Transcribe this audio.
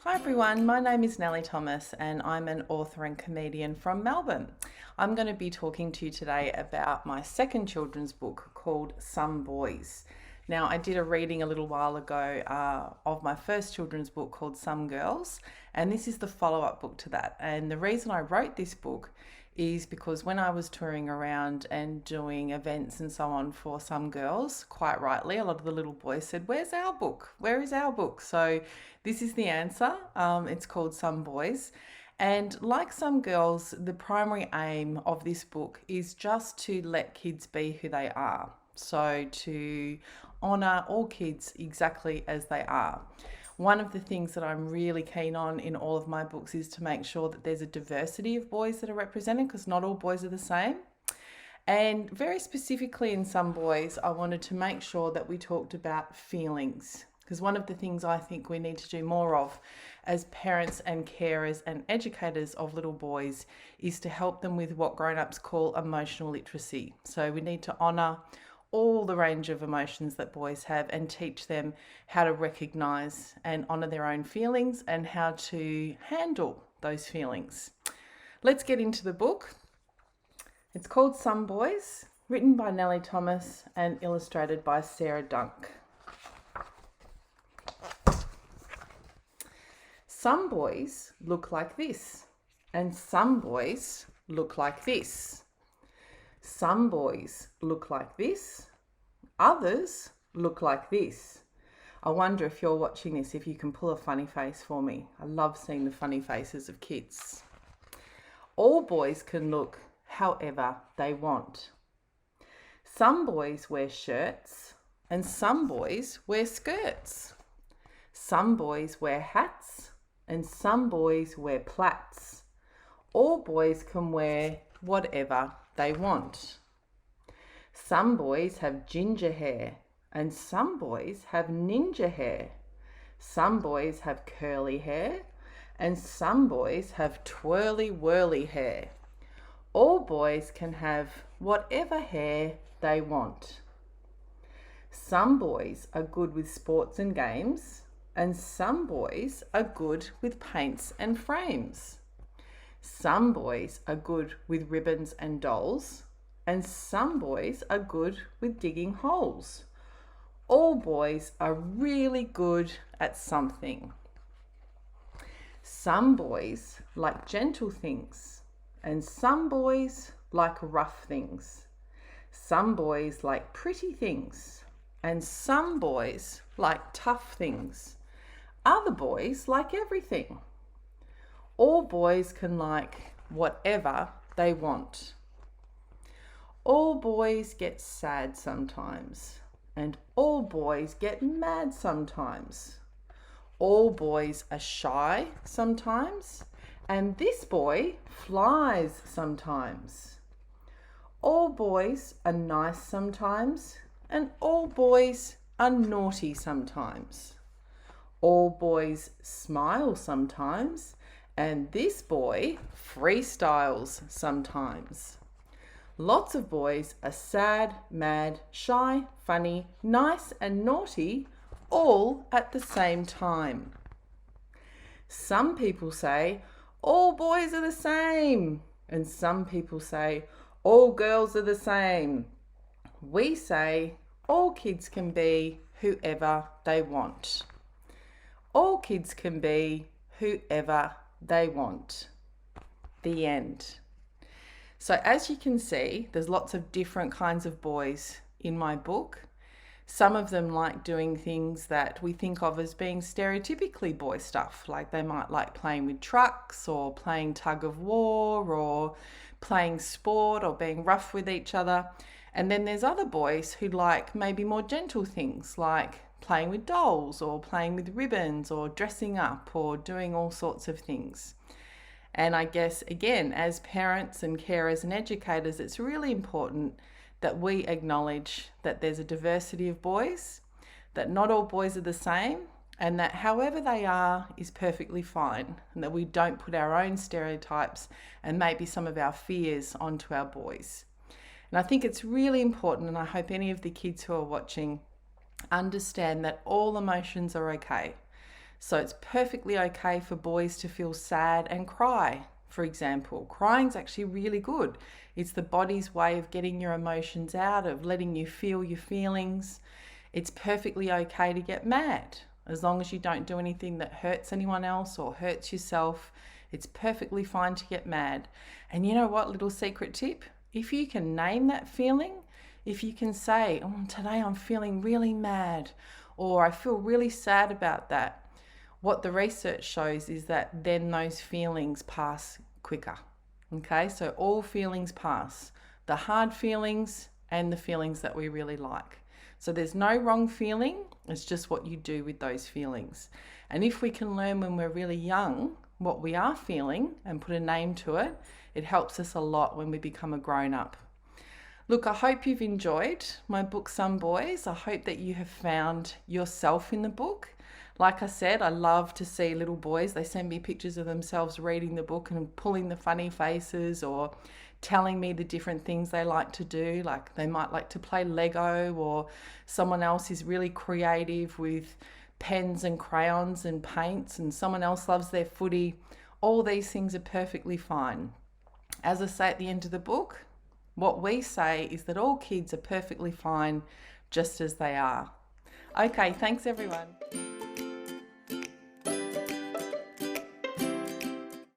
Hi everyone, my name is Nelly Thomas and I'm an author and comedian from Melbourne. I'm going to be talking to you today about my second children's book called Some Boys. Now, I did a reading a little while ago of my first children's book called Some Girls, and this is the follow-up book to that. And the reason I wrote this book is because when I was touring around and doing events and so on for Some Girls, quite rightly, a lot of the little boys said, "Where's our book? Where is our book?" So this is the answer. It's called Some Boys. And like Some Girls, the primary aim of this book is just to let kids be who they are. So to honour all kids exactly as they are. One of the things that I'm really keen on in all of my books is to make sure that there's a diversity of boys that are represented, because not all boys are the same. And very specifically in Some Boys, I wanted to make sure that we talked about feelings, because one of the things I think we need to do more of as parents and carers and educators of little boys is to help them with what grown-ups call emotional literacy. So we need to honour all the range of emotions that boys have and teach them how to recognise and honour their own feelings and how to handle those feelings. Let's get into the book. It's called Some Boys, written by Nelly Thomas and illustrated by Sarah Dunk. Some boys look like this, and some boys look like this. Some boys look like this, others look like this. I wonder if you're watching this, if you can pull a funny face for me. I love seeing the funny faces of kids. All boys can look however they want. Some boys wear shirts and some boys wear skirts. Some boys wear hats and some boys wear plaits. All boys can wear whatever they want. Some boys have ginger hair and some boys have ninja hair. Some boys have curly hair and some boys have twirly whirly hair. All boys can have whatever hair they want. Some boys are good with sports and games and some boys are good with paints and frames. Some boys are good with ribbons and dolls, and some boys are good with digging holes. All boys are really good at something. Some boys like gentle things, and some boys like rough things. Some boys like pretty things, and some boys like tough things. Other boys like everything. All boys can like whatever they want. All boys get sad sometimes, and all boys get mad sometimes. All boys are shy sometimes, and this boy flies sometimes. All boys are nice sometimes, and all boys are naughty sometimes. All boys smile sometimes, and this boy freestyles sometimes. Lots of boys are sad, mad, shy, funny, nice and naughty all at the same time. Some people say all boys are the same, and some people say all girls are the same. We say all kids can be whoever they want. All kids can be whoever they want. The end. So as you can see, there's lots of different kinds of boys in my book. Some of them like doing things that we think of as being stereotypically boy stuff, like they might like playing with trucks or playing tug of war or playing sport or being rough with each other. And then there's other boys who like maybe more gentle things, like playing with dolls or playing with ribbons or dressing up or doing all sorts of things. And I guess, again, as parents and carers and educators, it's really important that we acknowledge that there's a diversity of boys, that not all boys are the same, and that however they are is perfectly fine, and that we don't put our own stereotypes and maybe some of our fears onto our boys. And I think it's really important, and I hope any of the kids who are watching understand that all emotions are okay. So it's perfectly okay for boys to feel sad and cry, for example. Crying's actually really good. It's the body's way of getting your emotions out, of letting you feel your feelings. It's perfectly okay to get mad, as long as you don't do anything that hurts anyone else or hurts yourself. It's perfectly fine to get mad. And you know what, little secret tip? If you can name that feeling, if you can say, oh, today I'm feeling really mad, or I feel really sad about that, what the research shows is that then those feelings pass quicker. Okay, so all feelings pass, the hard feelings and the feelings that we really like. So there's no wrong feeling, it's just what you do with those feelings. And if we can learn when we're really young what we are feeling and put a name to it, it helps us a lot when we become a grown-up. Look, I hope you've enjoyed my book, Some Boys. I hope that you have found yourself in the book. Like I said, I love to see little boys. They send me pictures of themselves reading the book and pulling the funny faces, or telling me the different things they like to do. Like they might like to play Lego, or someone else is really creative with pens and crayons and paints, and someone else loves their footy. All these things are perfectly fine. As I say at the end of the book, what we say is that all kids are perfectly fine just as they are. Okay, thanks everyone.